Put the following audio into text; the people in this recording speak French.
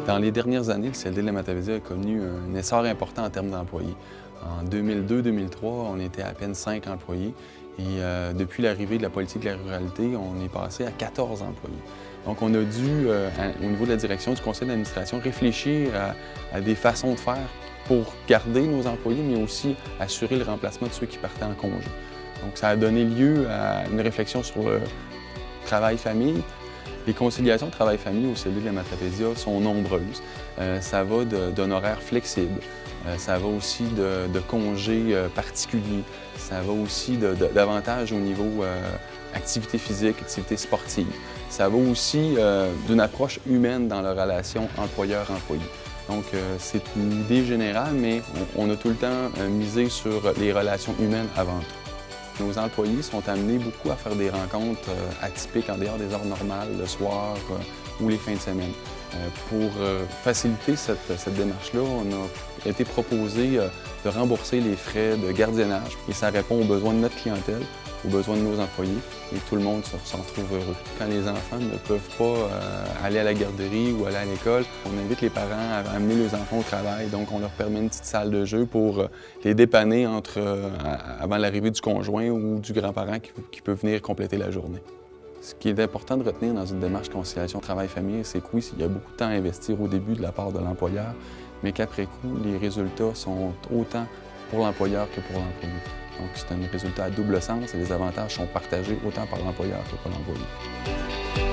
Dans les dernières années, le CLD de la Matavesi a connu un essor important en termes d'employés. En 2002-2003, on était à peine 5 employés et depuis l'arrivée de la politique de la ruralité, on est passé à 14 employés. Donc on a dû, au niveau de la direction du conseil d'administration, réfléchir à des façons de faire pour garder nos employés, mais aussi assurer le remplacement de ceux qui partaient en congé. Donc ça a donné lieu à une réflexion sur le travail-famille. Les conciliations travail-famille au CLD de la Matavesi sont nombreuses. Ça va d'honoraires flexibles, ça va aussi de congés particuliers, ça va aussi d'avantages au niveau activité physique, activité sportive. Ça va aussi d'une approche humaine dans la relation employeur-employé. Donc, c'est une idée générale, mais on a tout le temps misé sur les relations humaines avant tout. Nos employés sont amenés beaucoup à faire des rencontres atypiques en dehors des heures normales, le soir ou les fins de semaine. Pour faciliter cette démarche-là, on a été proposé de rembourser les frais de gardiennage et ça répond aux besoins de notre clientèle, aux besoins de nos employés et tout le monde s'en trouve heureux. Quand les enfants ne peuvent pas aller à la garderie ou aller à l'école, on invite les parents à amener les enfants au travail, donc on leur permet une petite salle de jeu pour les dépanner avant l'arrivée du conjoint ou du grand-parent qui peut venir compléter la journée. Ce qui est important de retenir dans une démarche conciliation travail-famille, c'est que oui, il y a beaucoup de temps à investir au début de la part de l'employeur, mais qu'après coup, les résultats sont autant pour l'employeur que pour l'employé. Donc c'est un résultat à double sens et les avantages sont partagés autant par l'employeur que par l'employé.